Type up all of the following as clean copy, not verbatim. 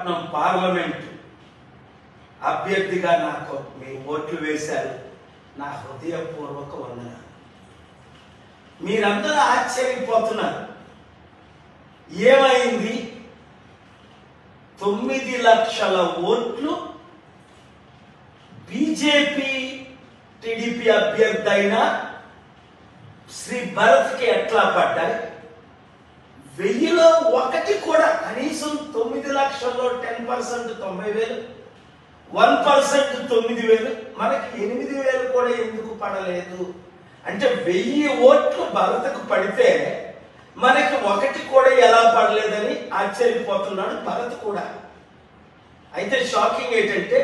Visakhapatnam parliament అభ్యర్థిగా నాకు మీ ఓట్లు వేశారు. నా హృదయపూర్వక వందనాలు. మీరందరూ ఆశ్చర్యపోతున్నారు, ఏమైంది? 9 లక్షల ఓట్లు బీజేపీ టీడీపీ అభ్యర్థి అయిన శ్రీ భరత్కి ఎట్లా పడ్డాయి? 1000లో 1 కూడా, కనీసం 9 లక్షల్లో 10% 90,000, 1% 9,000, మనకి 8,000 కూడా ఎందుకు పడలేదు అంటే 1000 ఓట్లు భరత్కు పడితే మనకి 1 కూడా ఎలా పడలేదని ఆశ్చర్యపోతున్నాడు భరత్ కూడా. అయితే షాకింగ్ ఏంటంటే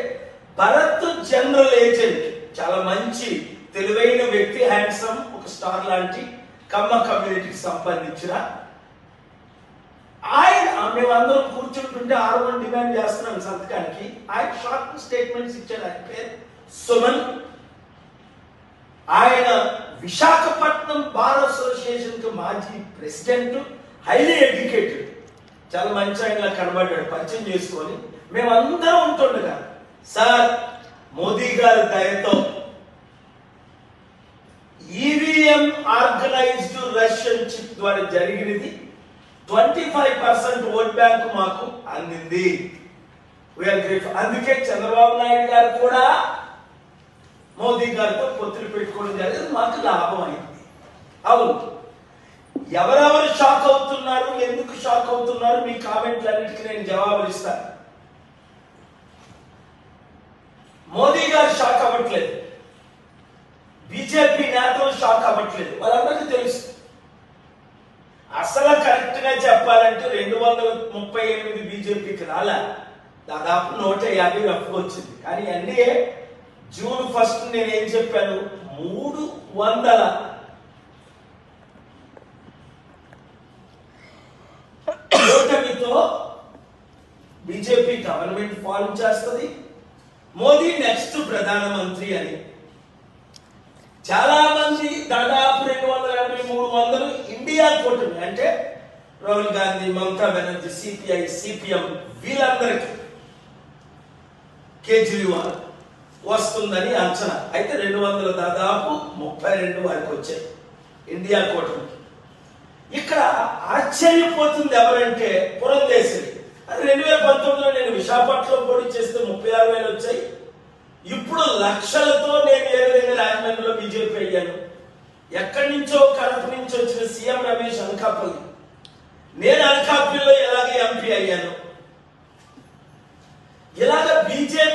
భరత్ జనరల్ ఏజెంట్, చాలా మంచి తెలివైన వ్యక్తి, హ్యాండ్సమ్, ఒక స్టార్ లాంటి కమ్మ కమ్యూనిటీకి సంబంధించిన ఆయన. మేమందరం కూర్చుంటుంటే 6 డిమాండ్ చేస్తున్నాం సంతకానికి. ఆయన షార్ట్ స్టేట్మెంట్స్ ఇచ్చాడు. ఆయన పేరు సుమన్. ఆయన విశాఖపట్నం బార్ అసోసియేషన్ కి మాజీ ప్రెసిడెంట్, హైలీ ఎడ్యుకేటెడ్, చాలా మంచి ఆయనలా కనబడ్డాడు. పరిచయం చేసుకొని మేమందరం ఉంటుండగా, సార్ మోదీ గారి దయతో ఈవీఎం ఆర్గనైజ్డ్ రష్యన్ చిప్ ద్వారా జరిగినది 25% ఓట్ బ్యాంక్ మాకు అందింది. అందుకే చంద్రబాబు నాయుడు గారు కూడా మోదీ గారితో పొత్తులు పెట్టుకోవడం జరిగింది, మాకు లాభం అయింది. అవును, ఎవరెవరు షాక్ అవుతున్నారు, ఎందుకు షాక్ అవుతున్నారు, మీ కామెంట్లన్నిటికీ నేను జవాబులు ఇస్తాను. మోదీ గారు షాక్ అవ్వట్లేదు, బీజేపీ నేతలు షాక్ అవ్వట్లేదు, వాళ్ళందరికీ తెలుసు. అసలు కరెక్ట్ గా చెప్పాలంటే 238 బీజేపీకి రాలే, దాదాపు 150 రఫ్గా వచ్చింది. కానీ ఎన్డీఏ జూన్ 1 నేనేం చెప్పాను, 300 ఓటమితో బీజేపీ గవర్నమెంట్ ఫార్మ్ చేస్తుంది, మోదీ నెక్స్ట్ ప్రధానమంత్రి అని. చాలా మంది దాదాపు 280-300 ఇండియా కూటమి అంటే రాహుల్ గాంధీ, మమతా బెనర్జీ, సిపిఐ, సిపిఎం, వీళ్ళందరికీ కేజ్రీవాల్ వస్తుందని అంచనా. అయితే 200 దాదాపు 32 వరకు వచ్చాయి ఇండియా కూటమికి. ఇక్కడ ఆశ్చర్యపోతుంది ఎవరంటే పురంధేశ్వరి. 2019లో నేను విశాఖపట్నంలో పోటీ చేస్తే 36,000 వచ్చాయి. ఇప్పుడు లక్షలతో నేను ఏ విధంగా రాజమండ్రిలో బీజేపీ అయ్యాను. ఎక్కడి నుంచో కడప నుంచి వచ్చిన సీఎం రమేష్ అనకాపల్లి, నేను అనకాపల్లిలో ఎలా